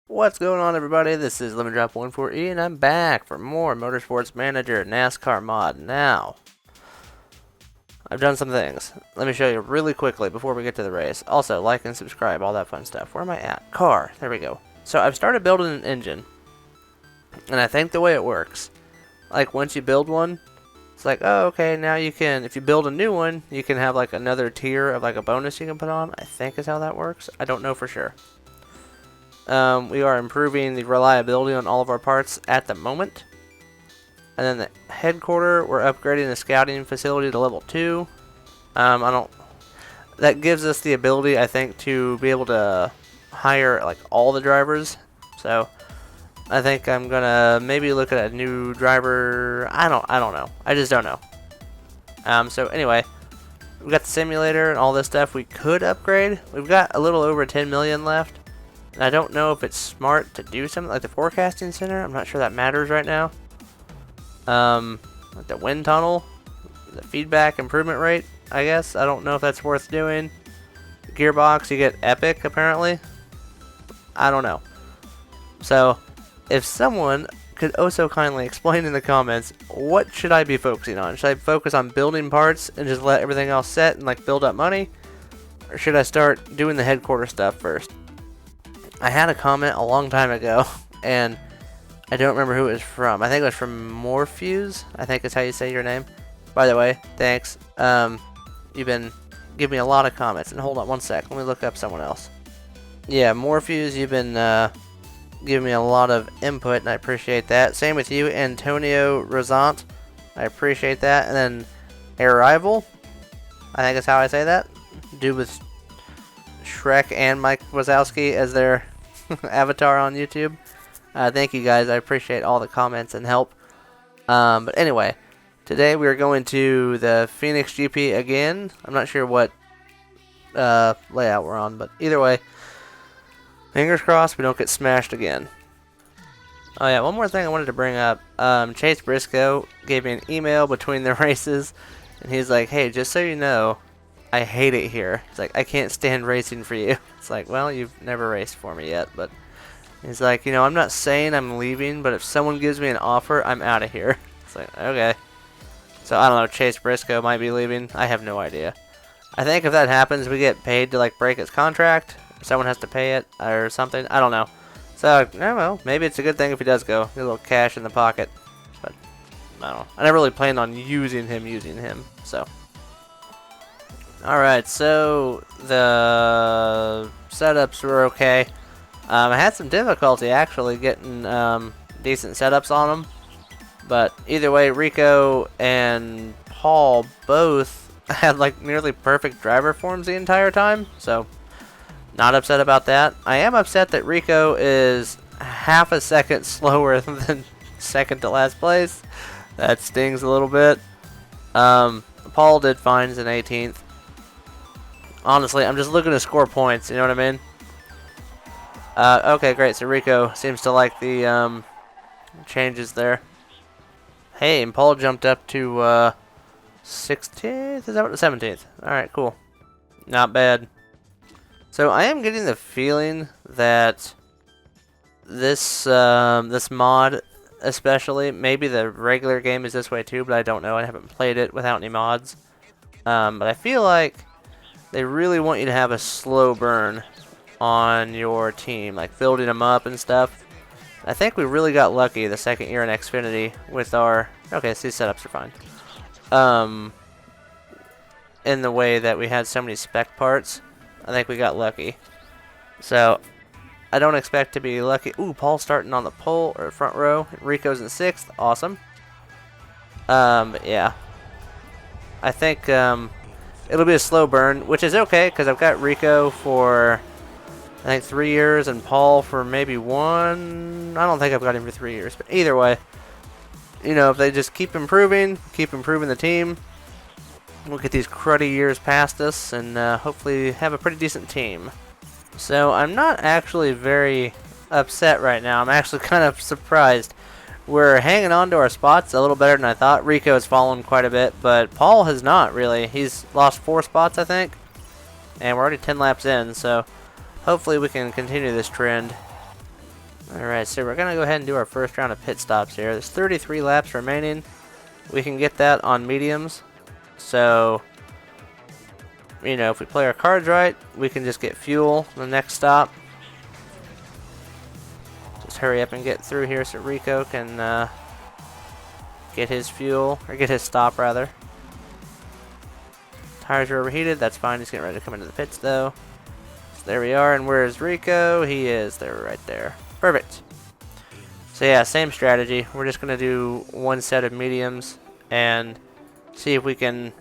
What's going on, everybody? This is Lemon Drop 14E, and I'm back for more Motorsports Manager NASCAR mod. Now, I've done some things. Let me show you really quickly before we get to the race. Also, like and subscribe, all that fun stuff. Where am I at? Car. There we go. So, I've started building an engine, and I think the way it works, like, once you build one, it's like, oh, okay, now you can, if you build a new one, you can have, like, another tier of, like, a bonus you can put on. I think is how that works. I don't know for sure. We are improving the reliability on all of our parts at the moment. And then the headquarter, we're upgrading the scouting facility to level 2. That gives us the ability, I think, to be able to hire, like, all the drivers. So, I think I'm gonna maybe look at a new driver. I don't know. I just don't know. So anyway, we've got the simulator and all this stuff we could upgrade. We've got a little over 10 million left. And I don't know if it's smart to do something like the forecasting center. I'm not sure that matters right now. Like the wind tunnel, the feedback improvement rate, I guess. I don't know if that's worth doing. The gearbox, you get epic apparently. I don't know. So, if someone could also kindly explain in the comments, what should I be focusing on? Should I focus on building parts and just let everything else set and like build up money? Or should I start doing the headquarters stuff first? I had a comment a long time ago, and I don't remember who it was from. I think it was from Morpheus, I think is how you say your name. By the way, thanks. You've been giving me a lot of comments. And hold on one sec, let me look up someone else. Yeah, Morpheus, you've been giving me a lot of input, and I appreciate that. Same with you, Antonio Rosant. I appreciate that. And then Arrival, I think is how I say that. Dude with Shrek and Mike Wazowski as their avatar on YouTube. Thank you guys. I appreciate all the comments and help. But anyway, today we are going to the Phoenix GP again. I'm not sure what layout we're on, but either way, fingers crossed we don't get smashed again. Oh yeah, one more thing I wanted to bring up. Chase Briscoe gave me an email between the races, and he's like, hey, just so you know, I hate it here. It's like, I can't stand racing for you. It's like, well, you've never raced for me yet, but he's like, you know, I'm not saying I'm leaving, but if someone gives me an offer, I'm out of here. It's like, okay. So, I don't know, Chase Briscoe might be leaving. I have no idea. I think if that happens, we get paid to, like, break his contract. Someone has to pay it or something. I don't know. So, well, maybe it's a good thing if he does go. Get a little cash in the pocket. But, I don't know. I never really planned on using him, so. Alright, so the setups were okay. I had some difficulty actually getting decent setups on them. But either way, Rico and Paul both had like nearly perfect driver forms the entire time. So, not upset about that. I am upset that Rico is half a second slower than second to last place. That stings a little bit. Paul did fine as an 18th. Honestly, I'm just looking to score points, you know what I mean? Okay, great. So Rico seems to like the changes there. Hey, and Paul jumped up to 16th? Is that what? 17th. Alright, cool. Not bad. So I am getting the feeling that this this mod, especially, maybe the regular game is this way too, but I don't know. I haven't played it without any mods. But I feel like they really want you to have a slow burn on your team, like building them up and stuff. I think we really got lucky the second year in Xfinity with our... Okay, so these setups are fine. In the way that we had so many spec parts, I think we got lucky. So, I don't expect to be lucky. Ooh, Paul's starting on the pole, or front row. Rico's in 6th. Awesome. But yeah. I think, it'll be a slow burn, which is okay, because I've got Rico for, I think, 3 years, and Paul for maybe 1. I don't think I've got him for 3 years, but either way, you know, if they just keep improving the team, we'll get these cruddy years past us, and hopefully have a pretty decent team. So, I'm not actually very upset right now. I'm actually kind of surprised. We're hanging on to our spots a little better than I thought. Rico has fallen quite a bit, but Paul has not really. He's lost 4 spots, I think. And we're already 10 laps in, so hopefully we can continue this trend. Alright, so we're going to go ahead and do our first round of pit stops here. There's 33 laps remaining. We can get that on mediums. So, you know, if we play our cards right, we can just get fuel the next stop. Just hurry up and get through here so Rico can get his fuel, or get his stop rather. Tires are overheated, that's fine. He's getting ready to come into the pits though. So there we are, and where's Rico? He is there, right there. Perfect. So yeah, same strategy. We're just going to do one set of mediums and see if we can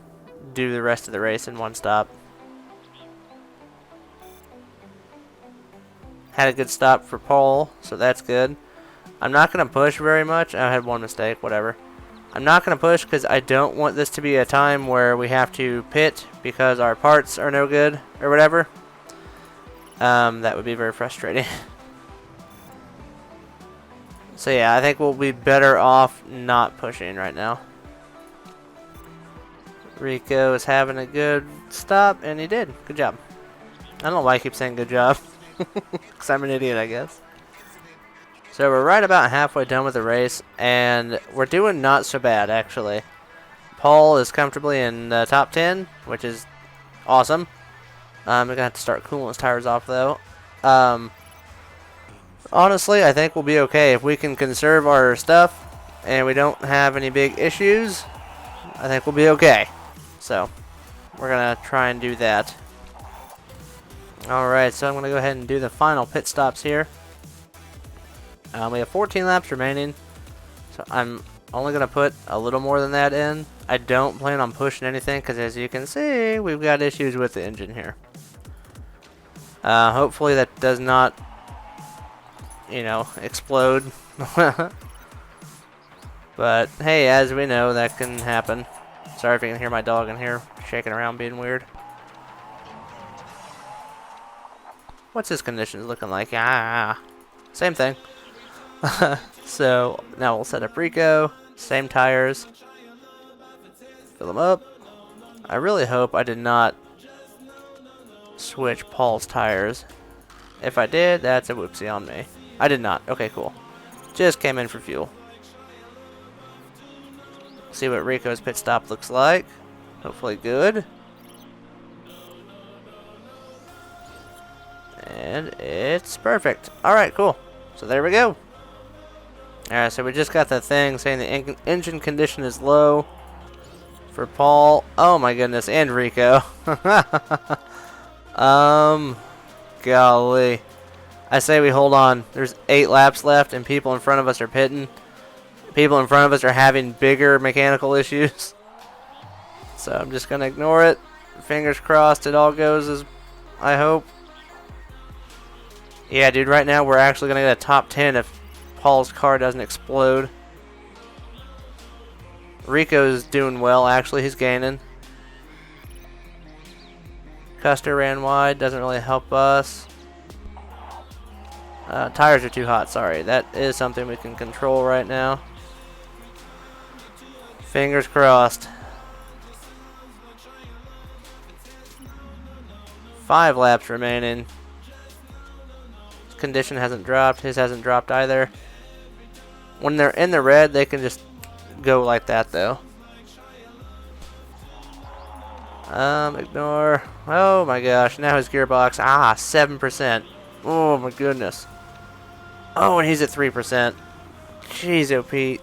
do the rest of the race in one stop. Had a good stop for Paul, so that's good. I'm not going to push very much. I had one mistake, whatever. I'm not going to push because I don't want this to be a time where we have to pit because our parts are no good or whatever. That would be very frustrating. So yeah, I think we'll be better off not pushing right now. Rico is having a good stop, and he did. Good job. I don't know why I keep saying good job. Because I'm an idiot, I guess. So we're right about halfway done with the race, and we're doing not so bad, actually. Paul is comfortably in the top 10, which is awesome. We're going to have to start cooling his tires off, though. Honestly, I think we'll be okay. If we can conserve our stuff and we don't have any big issues, I think we'll be okay. So, we're going to try and do that. Alright, so I'm going to go ahead and do the final pit stops here. We have 14 laps remaining, so I'm only going to put a little more than that in. I don't plan on pushing anything because, as you can see, we've got issues with the engine here. Hopefully that does not, you know, explode. But, hey, as we know, that can happen. Sorry if you can hear my dog in here shaking around being weird. What's his conditions looking like? Ah, same thing. So, now we'll set up Rico. Same tires. Fill them up. I really hope I did not switch Paul's tires. If I did, that's a whoopsie on me. I did not. Okay, cool. Just came in for fuel. See what Rico's pit stop looks like. Hopefully good. And it's perfect. Alright, cool. So there we go. Alright, so we just got the thing saying the engine condition is low for Paul. Oh my goodness, and Rico. Golly. I say we hold on. There's 8 laps left and people in front of us are pitting. People in front of us are having bigger mechanical issues. So I'm just going to ignore it. Fingers crossed it all goes as I hope. Yeah, dude, right now we're actually going to get a top 10 if Paul's car doesn't explode. Rico's doing well, actually. He's gaining. Custer ran wide. Doesn't really help us. Tires are too hot, sorry. That is something we can control right now. Fingers crossed. 5 laps remaining. His condition hasn't dropped. His hasn't dropped either. When they're in the red, they can just go like that, though. Ignore. Oh my gosh, now his gearbox. 7%. Oh my goodness. Oh, and he's at 3%. Jeez, oh Pete.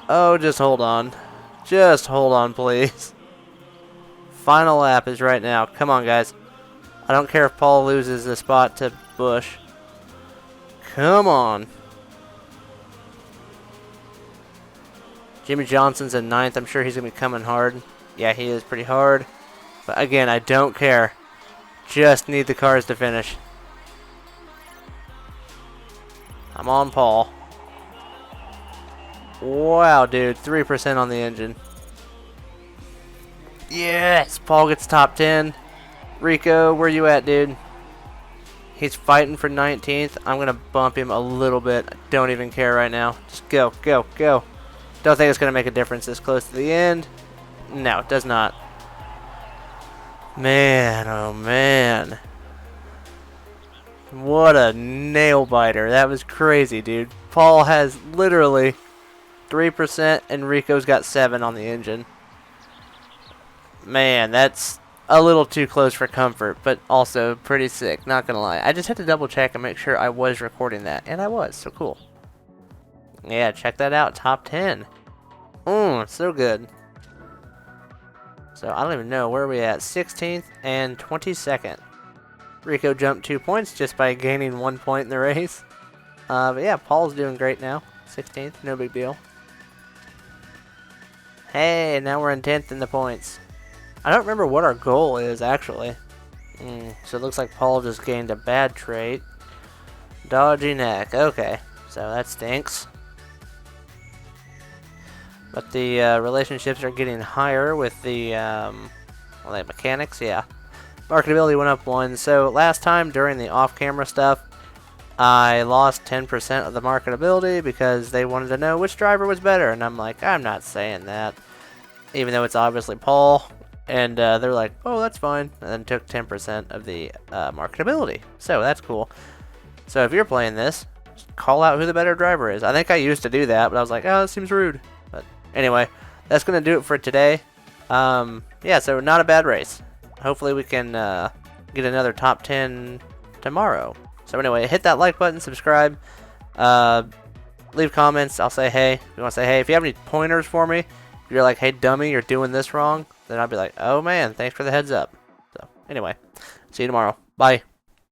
Oh, just hold on. Just hold on, please. Final lap is right now. Come on, guys. I don't care if Paul loses the spot to Bush. Come on. Jimmy Johnson's in 9th. I'm sure he's going to be coming hard. Yeah, he is pretty hard. But again, I don't care. Just need the cars to finish. I'm on Paul. Wow, dude. 3% on the engine. Yes! Paul gets top 10. Rico, where you at, dude? He's fighting for 19th. I'm going to bump him a little bit. I don't even care right now. Just go, go, go. Don't think it's going to make a difference this close to the end. No, it does not. Man, oh man. What a nail biter. That was crazy, dude. Paul has literally 3% and Rico's got 7 on the engine. Man, that's a little too close for comfort, but also pretty sick, not gonna lie. I just had to double check and make sure I was recording that, and I was, so cool. Yeah, check that out, top 10. So good. So I don't even know where we at, 16th and 22nd. Rico jumped 2 points just by gaining 1 point in the race. But yeah, Paul's doing great now, 16th, no big deal. Hey, now we're in 10th in the points. I don't remember what our goal is, actually. So it looks like Paul just gained a bad trait. Dodgy neck. Okay, so that stinks. But the relationships are getting higher with the mechanics, yeah. Marketability went up 1. So last time during the off-camera stuff, I lost 10% of the marketability because they wanted to know which driver was better. And I'm like, I'm not saying that. Even though it's obviously Paul. And they're like, oh, that's fine. And then took 10% of the marketability. So that's cool. So if you're playing this, just call out who the better driver is. I think I used to do that, but I was like, oh, that seems rude. But anyway, that's going to do it for today. Yeah, so not a bad race. Hopefully we can get another top 10 tomorrow. So anyway, hit that like button, subscribe, leave comments. I'll say hey. If you want to say hey, if you have any pointers for me, if you're like, hey dummy, you're doing this wrong, then I'll be like, oh man, thanks for the heads up. So anyway, see you tomorrow. Bye.